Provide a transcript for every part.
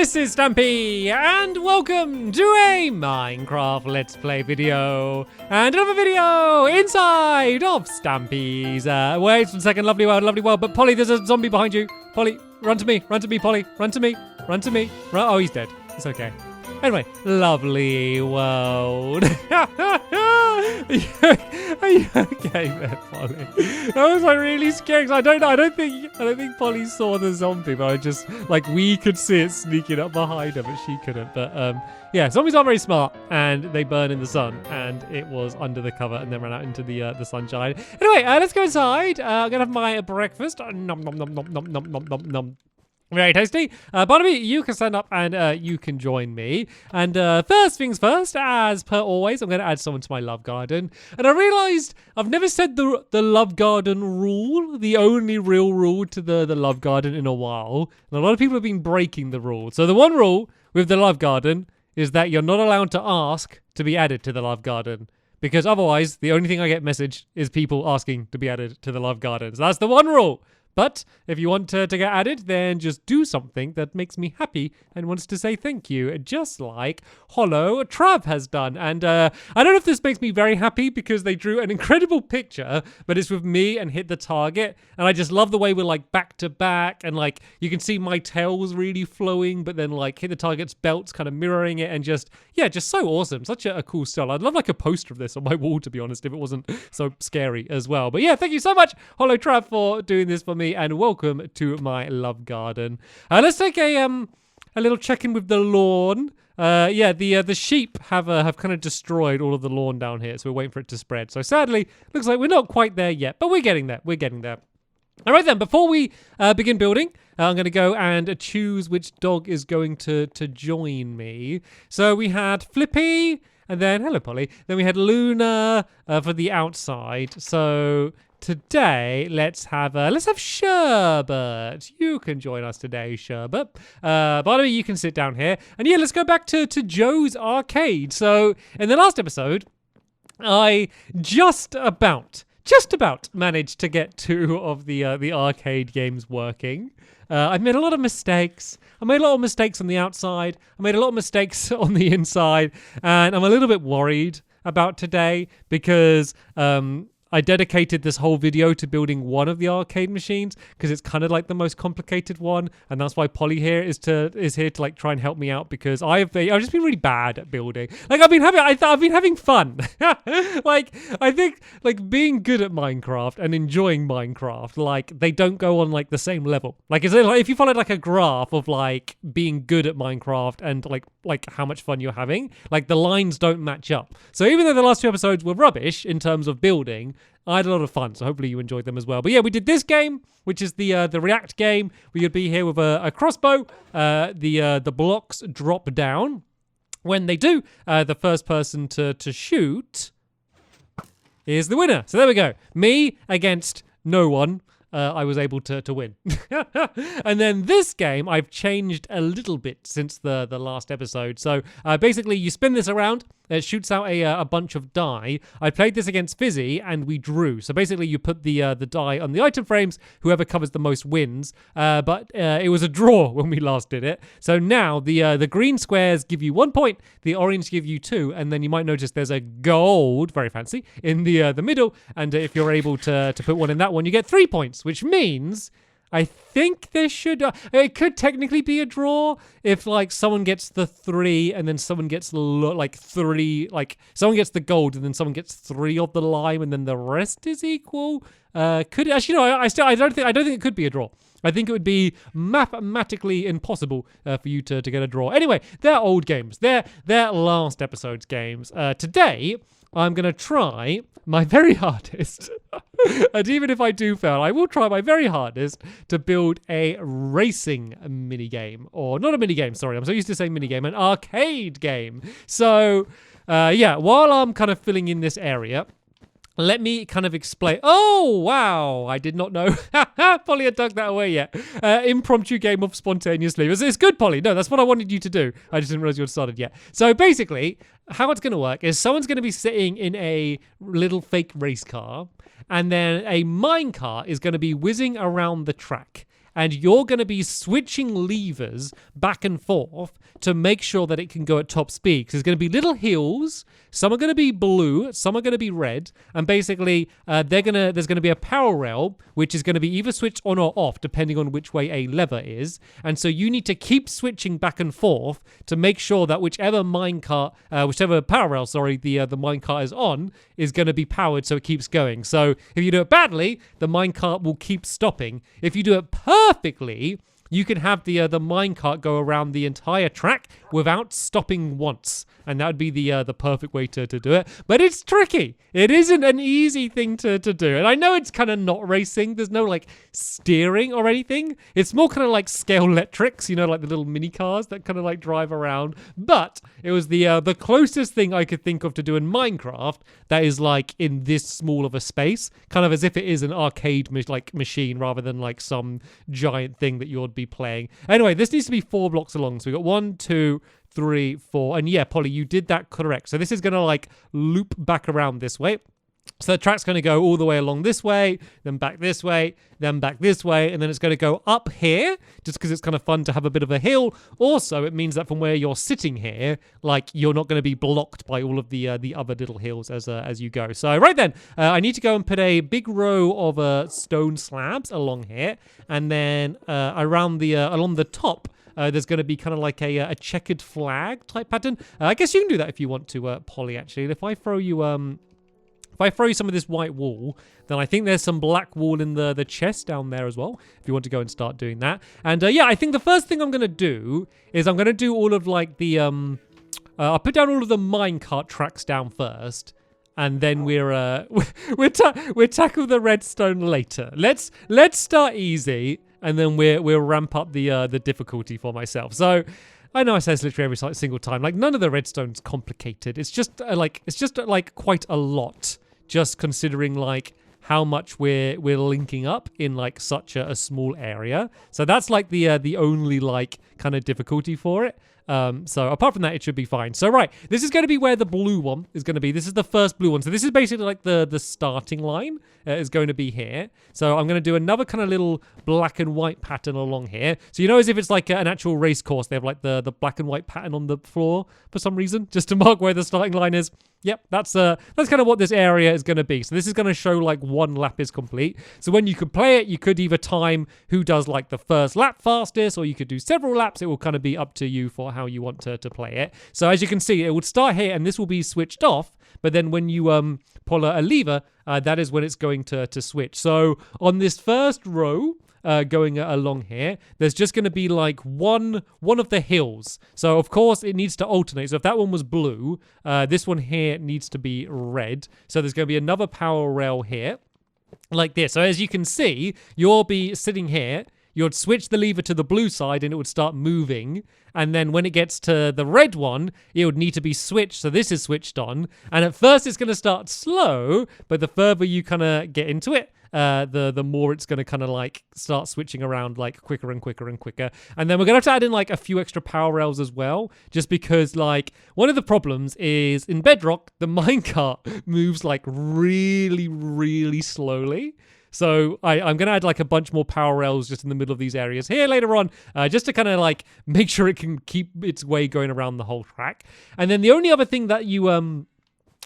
This is Stampy, and welcome to a Minecraft Let's Play video. And another video inside of Stampy's, wait 1 second, lovely world, but Polly, there's a zombie behind you. Polly, run to me, Polly, run to me. Oh, he's dead, it's okay. Anyway, lovely world. Are you okay there, Polly? That was like really scary. I don't think Polly saw the zombie, but we could see it sneaking up behind her, but she couldn't. But yeah, zombies aren't very smart, and they burn in the sun, and it was under the cover, and then ran out into the sunshine. Anyway, let's go inside. I'm gonna have my breakfast. Nom nom nom nom nom nom nom nom nom. Very tasty. Barnaby, you can stand up and you can join me. And first things first, as per always, I'm going to add someone to my love garden. And I realised I've never said the love garden rule, the only real rule to the love garden in a while. And a lot of people have been breaking the rule. So the one rule with the love garden is that you're not allowed to ask to be added to the love garden. Because otherwise, the only thing I get messaged is people asking to be added to the love garden. So that's the one rule. But if you want to get added, then just do something that makes me happy and wants to say thank you, just like Hollow Trav has done. And I don't know if this makes me very happy because they drew an incredible picture, but it's with me and hit the target. And I just love the way we're like back to back, and like you can see my tail's really flowing, but then like hit the target's belt's kind of mirroring it, and just so awesome. Such a cool style. I'd love like a poster of this on my wall, to be honest, if it wasn't so scary as well. But yeah, thank you so much, Hollow Trav, for doing this for me. And welcome to my love garden. Let's take a little check-in with the lawn. The sheep have kind of destroyed all of the lawn down here, so we're waiting for it to spread. So sadly, looks like we're not quite there yet, but we're getting there. All right then, before we begin building, I'm going to go and choose which dog is going to join me. So we had Flippy, and then hello Polly. Then we had Luna for the outside. So today, let's have Sherbet. You can join us today, Sherbet. Barnaby, you can sit down here. And yeah, let's go back to Joe's arcade. So in the last episode, I just about managed to get 2 of the arcade games working. I've made a lot of mistakes. I made a lot of mistakes on the outside. I made a lot of mistakes on the inside. And I'm a little bit worried about today because I dedicated this whole video to building one of the arcade machines because it's kind of like the most complicated one, and that's why Polly here is here to like try and help me out because I've just been really bad at building. Like I've been having fun. Like I think like being good at Minecraft and enjoying Minecraft, like they don't go on like the same level. Like is it like if you followed like a graph of like being good at Minecraft and like how much fun you're having, like the lines don't match up. So even though the last 2 episodes were rubbish in terms of building, I had a lot of fun, so hopefully you enjoyed them as well. But yeah, we did this game, which is the React game. We could be here with a crossbow. The blocks drop down. When they do, the first person to shoot is the winner. So there we go. Me against no one. I was able to win. And then this game, I've changed a little bit since the last episode. So basically, you spin this around. It shoots out a bunch of die. I played this against Fizzy, and we drew. So basically, you put the die on the item frames. Whoever covers the most wins. But it was a draw when we last did it. So now the green squares give you 1 point. The orange give you 2. And then you might notice there's a gold, very fancy, in the middle. And if you're able to put one in that one, you get 3 points, which means I think there should... it could technically be a draw if, like, someone gets the 3 and then someone gets, 3... Like, someone gets the gold and then someone gets 3 of the lime and then the rest is equal. Could... Actually, no, I don't think it could be a draw. I think it would be mathematically impossible for you to get a draw. Anyway, they're old games. They're last episode's games. Today, I'm going to try my very hardest. And even if I do fail, I will try my very hardest to build a racing minigame. Or not a minigame, sorry. I'm so used to saying minigame. An arcade game. So, yeah, while I'm kind of filling in this area, let me kind of explain. Oh, wow. I did not know. Polly had tucked that away yet. Impromptu game of spontaneous leave. It's good, Polly. No, that's what I wanted you to do. I just didn't realize you had started yet. So basically, how it's going to work is someone's going to be sitting in a little fake race car, and then a minecart is going to be whizzing around the track. and you're going to be switching levers back and forth to make sure that it can go at top speed. Because there's going to be little hills. Some are going to be blue, some are going to be red, and basically there's going to be a power rail which is going to be either switched on or off depending on which way a lever is. And so you need to keep switching back and forth to make sure that whichever power rail, the minecart is on is going to be powered so it keeps going. So if you do it badly, the minecart will keep stopping. If you do it perfectly, you can have the minecart go around the entire track without stopping once. And that would be the perfect way to do it. But it's tricky. It isn't an easy thing to do. And I know it's kind of not racing. There's no like steering or anything. It's more kind of like Scale-lectrics, you know, like the little mini cars that kind of like drive around. But it was the closest thing I could think of to do in Minecraft that is like in this small of a space, kind of as if it is an arcade machine rather than like some giant thing that you would be playing. Anyway, this needs to be 4 blocks along. So we got 1, 2, 3, 4, and yeah, Polly, you did that correct. So this is going to like loop back around this way. So the track's going to go all the way along this way, then back this way, then back this way, and then it's going to go up here, just because it's kind of fun to have a bit of a hill. Also, it means that from where you're sitting here, like you're not going to be blocked by all of the other little hills as you go. So right then, I need to go and put a big row of stone slabs along here, and then along the top. There's going to be kind of like a checkered flag type pattern. I guess you can do that if you want to, Polly, actually. And if I throw you some of this white wool, then I think there's some black wool in the chest down there as well, if you want to go and start doing that. And yeah, I think the first thing I'm going to do is I'm going to do all of like the... I'll put down all of the minecart tracks down first. And then we'll tackle the redstone later. Let's start easy, and then we'll ramp up the difficulty for myself. So I know I say this literally every single time. Like none of the redstone's complicated. It's just like quite a lot. Just considering like how much we're linking up in like such a small area. So that's like the only like kind of difficulty for it. So apart from that, it should be fine. So right, this is going to be where the blue one is going to be. This is the first blue one. So this is basically like the starting line is going to be here. So I'm going to do another kind of little black and white pattern along here. So you know, as if it's like an actual race course, they have like the black and white pattern on the floor for some reason, just to mark where the starting line is. Yep, that's kind of what this area is going to be. So this is going to show like 1 lap is complete. So when you could play it, you could either time who does like the first lap fastest, or you could do several laps. It will kind of be up to you for how you want to play it. So as you can see, it would start here and this will be switched off. But then when you pull a lever, that is when it's going to switch. So on this first row, going along here, there's just going to be like one of the hills. So of course it needs to alternate. So if that one was blue, this one here needs to be red. So there's going to be another power rail here like this. So as you can see, you'll be sitting here. You'd switch the lever to the blue side and it would start moving. And then when it gets to the red one, it would need to be switched. So this is switched on. And at first it's going to start slow, but the further you kind of get into it, the more it's going to kind of like start switching around like quicker and quicker and quicker. And then we're going to have to add in like a few extra power rails as well, just because like one of the problems is in Bedrock, the minecart moves like really, really slowly. So I'm going to add like a bunch more power rails just in the middle of these areas here later on, just to kind of like make sure it can keep its way going around the whole track. And then the only other thing that you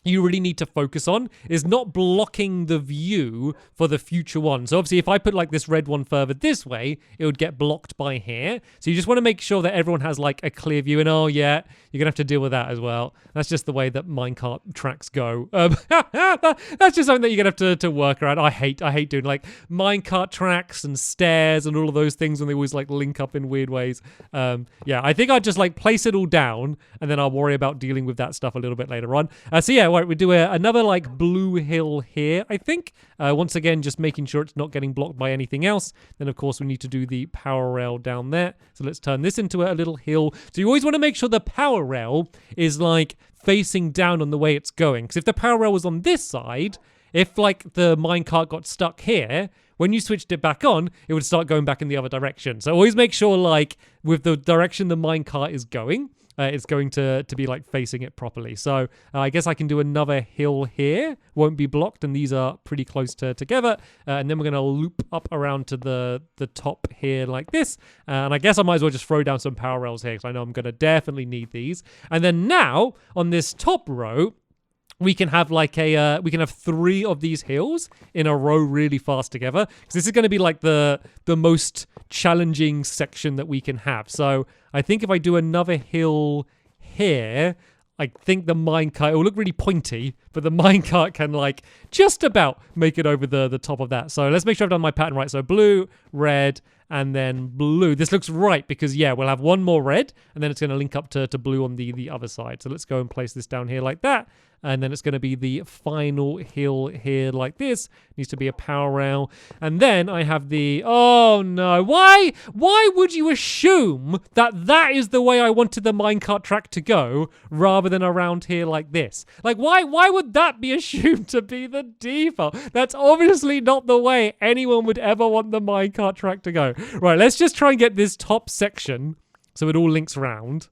really need to focus on is not blocking the view for the future one. So obviously if I put like this red one further this way, it would get blocked by here. So you just want to make sure that everyone has like a clear view, and oh yeah, you're gonna have to deal with that as well. That's just the way that minecart tracks go. That's just something that you're gonna have to work around. I hate doing like minecart tracks and stairs and all of those things when they always like link up in weird ways. Yeah, I think I'd just like place it all down and then I'll worry about dealing with that stuff a little bit later on. So yeah, right, we do another like blue hill here, I think. Once again, just making sure it's not getting blocked by anything else. Then of course we need to do the power rail down there. So let's turn this into a little hill. So you always want to make sure the power rail is like facing down on the way it's going. Because if the power rail was on this side, if like the minecart got stuck here, when you switched it back on, it would start going back in the other direction. So always make sure like with the direction the minecart is going, it's going to be like facing it properly. So I guess I can do another hill here. Won't be blocked, and these are pretty close together. And then we're going to loop up around to the top here like this. And I guess I might as well just throw down some power rails here because I know I'm going to definitely need these. And then now on this top row, we can have like we can have 3 of these hills in a row really fast together, because this is going to be like the most challenging section that we can have. So I think if I do another hill here, I think the minecart, it will look really pointy, but the minecart can like just about make it over the top of that. So let's make sure I've done my pattern right. So blue, red, and then blue. This looks right because, yeah, we'll have one more red, and then it's going to link up to blue on the other side. So let's go and place this down here like that. And then it's going to be the final hill here like this. Needs to be a power rail. And then I have the... Oh, no. Why would you assume that is the way I wanted the minecart track to go rather than around here like this? Like, why would that be assumed to be the default? That's obviously not the way anyone would ever want the minecart track to go. Right, let's just try and get this top section so it all links round.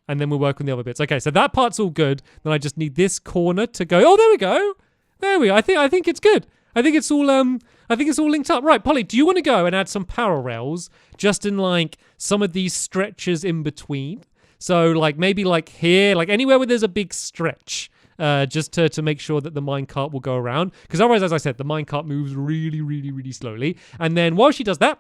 And then we'll work on the other bits. Okay, so that part's all good. Then I just need this corner to go. Oh, there we go. There we go. I think it's good. I think it's all linked up. Right, Polly, do you want to go and add some power rails just in like some of these stretches in between? So like maybe like here, like anywhere where there's a big stretch. Just to make sure that the minecart will go around. Because otherwise, as I said, the minecart moves really, really, really slowly. And then while she does that,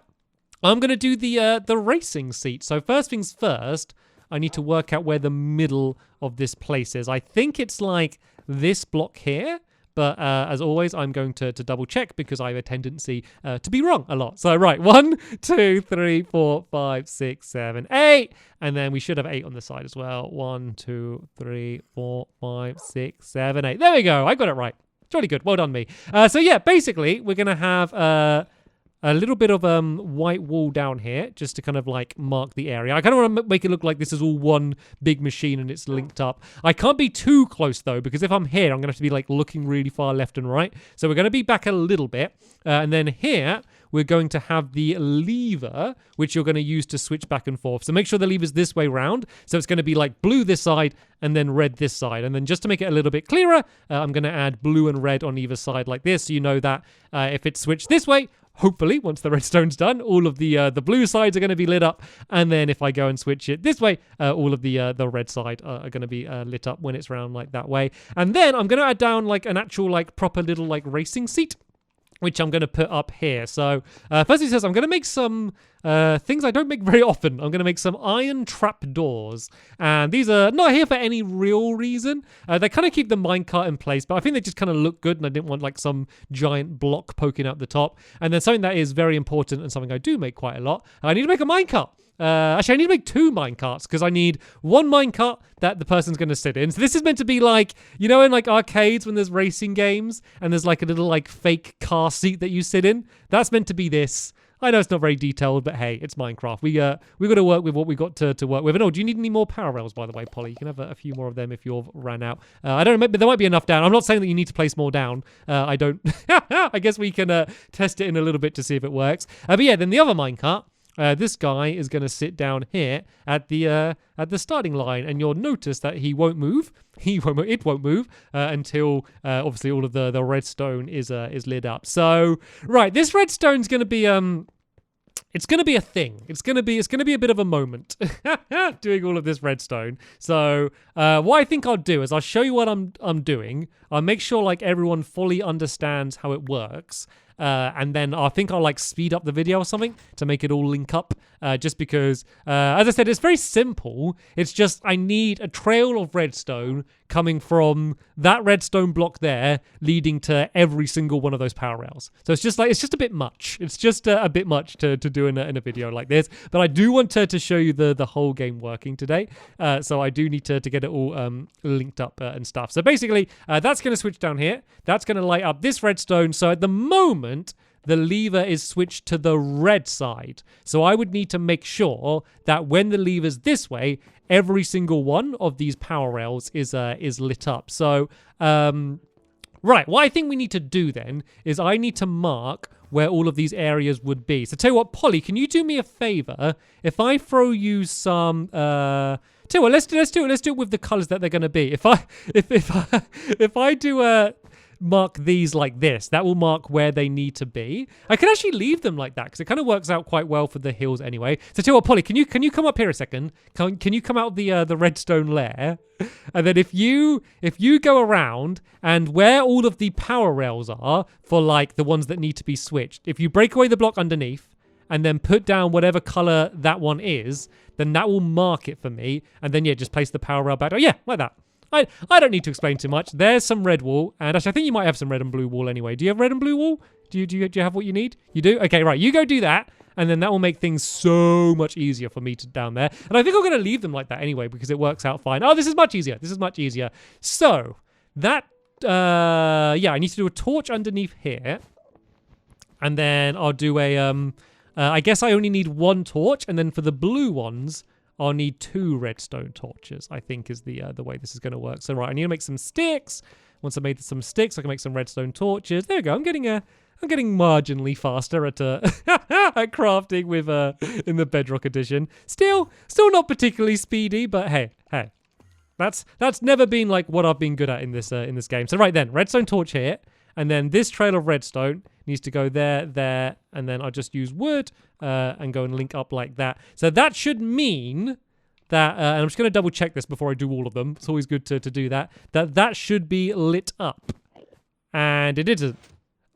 I'm going to do the racing seat. So first things first, I need to work out where the middle of this place is. I think it's like this block here, but as always, I'm going to double check because I have a tendency to be wrong a lot. So right, 1, 2, 3, 4, 5, 6, 7, 8. And then we should have 8 on the side as well. 1, 2, 3, 4, 5, 6, 7, 8. There we go. I got it right. It's really good. Well done, me. So yeah, basically, we're going to have... a little bit of white wall down here just to kind of like mark the area. I kind of want to make it look like this is all one big machine and it's linked up. I can't be too close though, because if I'm here, I'm going to have to be like looking really far left and right. So we're going to be back a little bit. And then here, we're going to have the lever, which you're going to use to switch back and forth. So make sure the lever's this way round. So it's going to be like blue this side and then red this side. And then just to make it a little bit clearer, I'm going to add blue and red on either side like this. So you know that if it's switched this way, hopefully, once the redstone's done, all of the blue sides are going to be lit up. And then if I go and switch it this way, all of the red side are going to be lit up when it's round like that way. And then I'm going to add down like an actual like proper little like racing seat, which I'm going to put up here. So first it says I'm going to make some things I don't make very often. I'm going to make some iron trap doors. And these are not here for any real reason. They kind of keep the minecart in place, but I think they just kind of look good and I didn't want like some giant block poking out the top. And then something that is very important and something I do make quite a lot, I need to make a minecart. Actually, I need to make 2 minecarts because I need one minecart that the person's going to sit in. So this is meant to be like, you know, in like arcades when there's racing games and there's like a little like fake car seat that you sit in. That's meant to be this. I know it's not very detailed, but hey, it's Minecraft. We got to work with what we got to work with. And oh, do you need any more power rails, by the way, Polly? You can have a few more of them if you've ran out. I don't know, but there might be enough down. I'm not saying that you need to place more down. I don't. I guess we can test it in a little bit to see if it works. But yeah, then the other minecart. This guy is going to sit down here at the starting line, and you'll notice that he won't move. It won't move until obviously all of the redstone is lit up. So right, this redstone's going to be it's going to be a thing. It's going to be a bit of a moment doing all of this redstone. So what I think I'll do is I'll show you what I'm doing. I'll make sure like everyone fully understands how it works. And then I think I'll like speed up the video or something to make it all link up. Just because, as I said, it's very simple. It's just I need a trail of redstone coming from that redstone block there, leading to every single one of those power rails. So it's just a bit much. It's just a bit much to do in a video like this. But I do want to show you the whole game working today. So I do need to get it all linked up and stuff. So basically, that's going to switch down here. That's going to light up this redstone. So at the moment, the lever is switched to the red side. So I would need to make sure that when the lever's this way, every single one of these power rails is lit up. So, right, what I think we need to do then is I need to mark where all of these areas would be. So tell you what, Polly, can you do me a favor? If I throw you some... Tell you what, let's do it. Let's do it with the colors that they're going to be. If I do mark these like this, that will mark where they need to be. I can actually leave them like that because it kind of works out quite well for the hills anyway. So tell you what, Polly, can you come up here a second? Can you come out of the redstone lair? And then if you go around and where all of the power rails are for like the ones that need to be switched, if you break away the block underneath and then put down whatever color that one is, then that will mark it for me. And then yeah, just place the power rail back. Oh yeah, like that. I don't need to explain too much. There's some red wool, and actually I think you might have some red and blue wool anyway. Do you have red and blue wool? Do you have what you need? You do? Okay, right. You go do that, and then that will make things so much easier for me to down there. And I think I'm going to leave them like that anyway because it works out fine. Oh, this is much easier. This is much easier. So that yeah, I need to do a torch underneath here, and then I'll do a I guess I only need one torch, and then for the blue ones, I'll need 2 redstone torches, I think is the way this is going to work. So, right, I need to make some sticks. Once I've made some sticks, I can make some redstone torches. There we go. I'm getting marginally faster at at crafting with in the Bedrock edition. Still not particularly speedy, but hey. That's never been like what I've been good at in this game. So right then, redstone torch here, and then this trail of redstone needs to go there, and then I'll just use wood and go and link up like that. So that should mean that, and I'm just going to double check this before I do all of them. It's always good to do that. That should be lit up. And it isn't.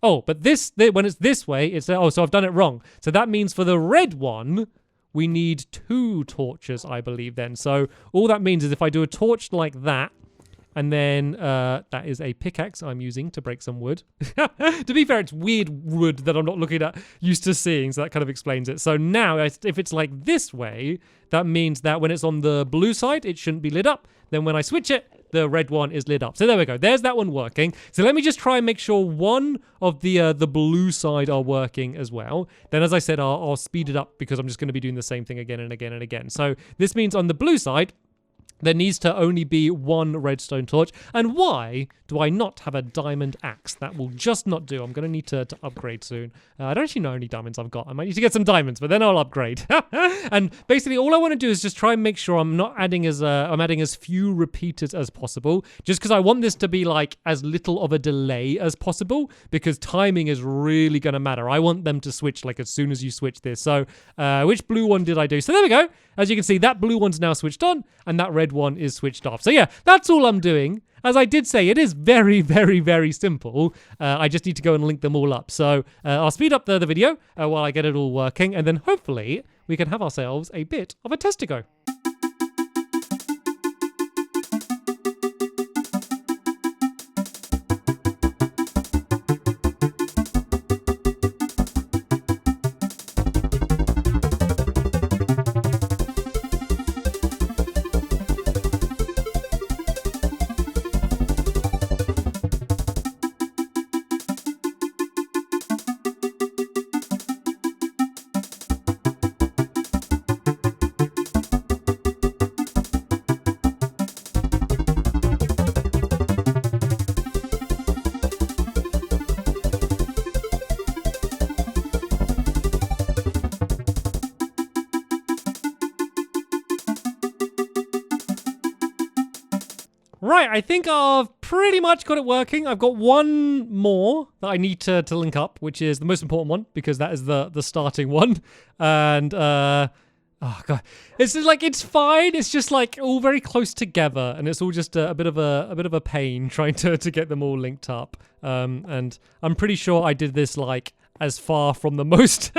Oh, but when it's this way, it's, oh, so I've done it wrong. So that means for the red one, we need 2 torches, I believe then. So all that means is if I do a torch like that, and then that is a pickaxe I'm using to break some wood. To be fair, it's weird wood that I'm not looking at, used to seeing, so that kind of explains it. So now, if it's like this way, that means that when it's on the blue side, it shouldn't be lit up. Then when I switch it, the red one is lit up. So there we go. There's that one working. So let me just try and make sure one of the blue side are working as well. Then, as I said, I'll speed it up because I'm just going to be doing the same thing again and again and again. So this means on the blue side, there needs to only be 1 redstone torch. And why do I not have a diamond axe? That will just not do. I'm going to need to upgrade soon. I don't actually know how many diamonds I've got. I might need to get some diamonds, but then I'll upgrade. And basically, all I want to do is just try and make sure I'm not adding I'm adding as few repeaters as possible, just because I want this to be like as little of a delay as possible, because timing is really going to matter. I want them to switch like as soon as you switch this. So which blue one did I do? So there we go. As you can see, that blue one's now switched on, and that red one is switched off. So yeah, that's all I'm doing. As I did say, it is very, very, very simple. I just need to go and link them all up. So I'll speed up the video while I get it all working, and then hopefully we can have ourselves a bit of a test to go. Right, I think I've pretty much got it working. I've got one more that I need to link up, which is the most important one, because that is the starting one. And oh god, it's just like, it's fine. It's just like all very close together, and it's all just a bit of a pain trying to get them all linked up. And I'm pretty sure I did this like as far from the most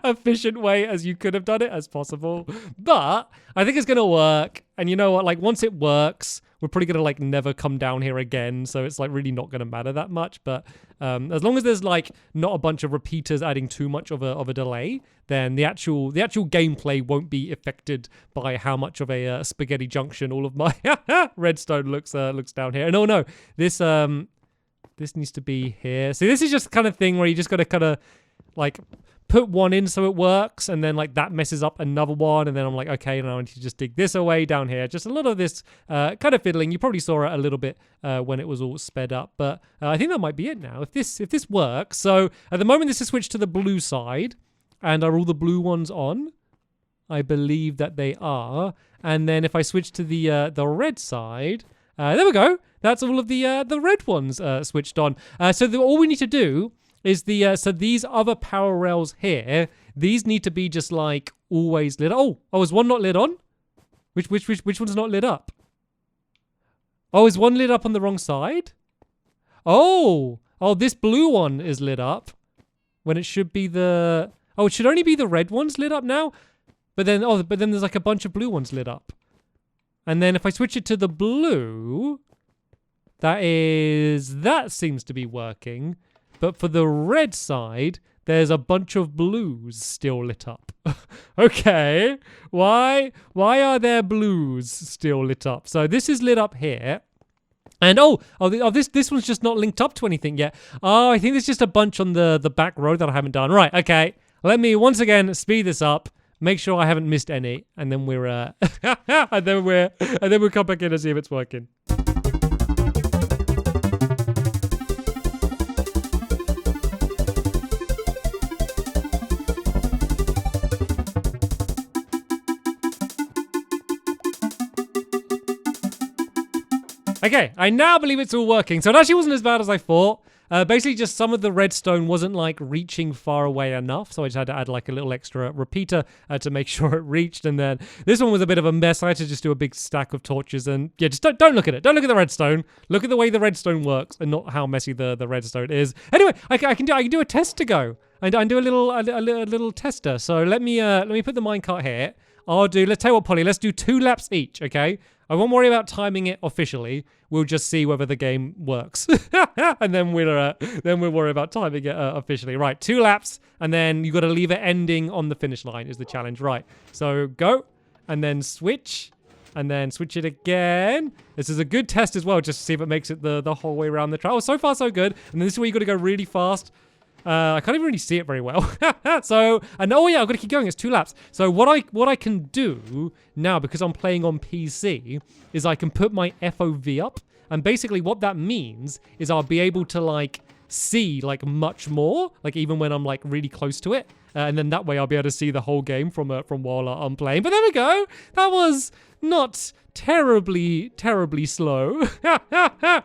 efficient way as you could have done it as possible. But I think it's going to work. And you know what? Like, once it works, we're probably going to like never come down here again. So it's like really not going to matter that much. But as long as there's like not a bunch of repeaters adding too much of a delay, then the actual gameplay won't be affected by how much of a spaghetti junction all of my redstone looks down here. And oh no, this needs to be here. So this is just the kind of thing where you just got to kind of like put one in so it works, and then like that messes up another one, and then I'm like, okay, now I need to just dig this away down here. Just a lot of this kind of fiddling. You probably saw it a little bit when it was all sped up, but I think that might be it now. If this works. So at the moment this is switched to the blue side, and are all the blue ones on? I believe that they are. And then if I switch to the red side, there we go. That's all of the red ones switched on. So all we need to do is so these other power rails here, these need to be just like always lit. Oh, is one not lit on? Which one's not lit up? Oh, is one lit up on the wrong side? Oh, this blue one is lit up when it should be it should only be the red ones lit up now. But then there's like a bunch of blue ones lit up. And then if I switch it to the blue, that seems to be working. But for the red side, there's a bunch of blues still lit up. Okay. Why are there blues still lit up? So this is lit up here. And this one's just not linked up to anything yet. Oh, I think there's just a bunch on the back row that I haven't done. Right, okay. Let me once again speed this up. Make sure I haven't missed any, and then we'll come back in and see if it's working. Okay, I now believe it's all working. So it actually wasn't as bad as I thought. Basically, just some of the redstone wasn't like reaching far away enough, so I just had to add like a little extra repeater to make sure it reached. And then this one was a bit of a mess. I had to just do a big stack of torches, and yeah, just don't look at it. Don't look at the redstone. Look at the way the redstone works, and not how messy the redstone is. Anyway, I can do a test to go. I do a little tester. So let me put the minecart here. Let's tell you what, Polly. Let's do 2 laps each. Okay. I won't worry about timing it officially. We'll just see whether the game works, and then we'll worry about timing it officially. Right, 2 laps, and then you got to leave it ending on the finish line is the challenge. Right, so go, and then switch, and then switch it again. This is a good test as well, just to see if it makes it the whole way around the track. Oh, so far so good. And then this is where you got to go really fast. I can't even really see it very well. I've got to keep going. It's 2 laps. So what I can do now, because I'm playing on PC, is I can put my FOV up, and basically what that means is I'll be able to like see like much more, like even when I'm like really close to it, and then that way I'll be able to see the whole game from while I'm playing. But there we go. That was not terribly slow.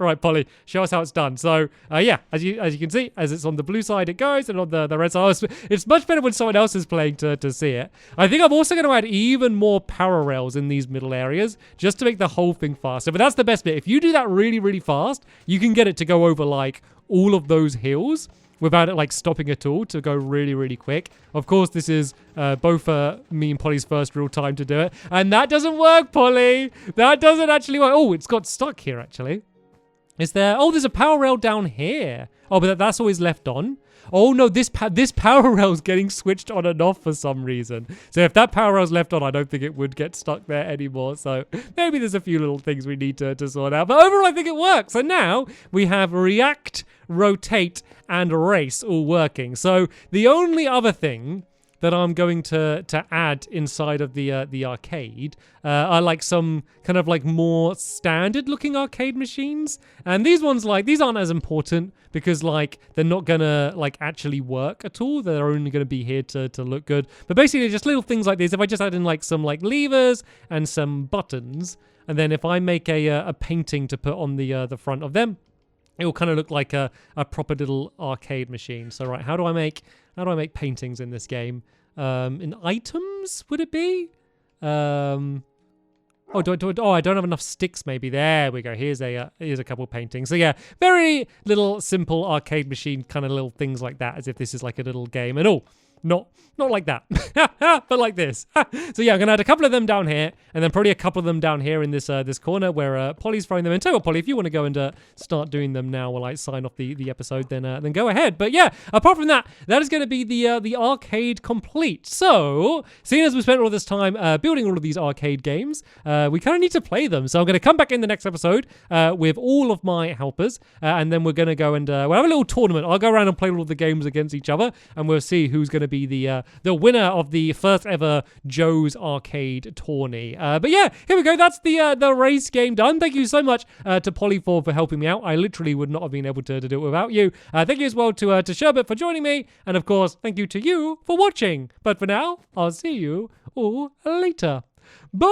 Right, Polly, show us how it's done. So yeah, as you can see, as it's on the blue side it goes, and on the red side it's much better when someone else is playing to see it. I think I'm also going to add even more power rails in these middle areas just to make the whole thing faster. But that's the best bit. If you do that really fast, you can get it to go over like all of those hills without it like stopping at all, to go really quick. Of course, this is both me and Polly's first real time to do it. And that doesn't work, Polly. That doesn't actually work. Oh, it's got stuck here, actually. Is there? Oh, there's a power rail down here. Oh, but that's always left on. Oh no, this power rail's getting switched on and off for some reason. So if that power rail's left on, I don't think it would get stuck there anymore. So maybe there's a few little things we need to sort out. But overall, I think it works. So now we have react, rotate, and race all working. So the only other thing that I'm going to add inside of the arcade are like some kind of like more standard looking arcade machines. And these ones, like, these aren't as important because like they're not gonna like actually work at all. They're only gonna be here to look good. But basically just little things like this. If I just add in like some like levers and some buttons, and then if I make a painting to put on the front of them, it will kind of look like a proper little arcade machine. So right, how do I make paintings in this game? In items, would it be? I don't have enough sticks. Maybe there we go. Here's a couple of paintings. So yeah, very little simple arcade machine kind of little things like that, as if this is like a little game. And oh, not like that, but like this. So yeah, I'm gonna add a couple of them down here, and then probably a couple of them down here in this corner where Polly's throwing them in. Tell you what, Polly, if you want to go and start doing them now while I sign off the episode, then go ahead. But yeah, apart from that, that is going to be the arcade complete. So seeing as we spent all this time building all of these arcade games, we kind of need to play them. So I'm going to come back in the next episode with all of my helpers, and then we're going to go and we'll have a little tournament. I'll go around and play all of the games against each other, and we'll see who's going to to be the winner of the first ever Joe's Arcade tourney. But yeah, here we go. That's the race game done. Thank you so much to Polyform for helping me out. I literally would not have been able to do it without you. Thank you as well to Sherbet for joining me, and of course, thank you to you for watching. But for now, I'll see you all later. Bye!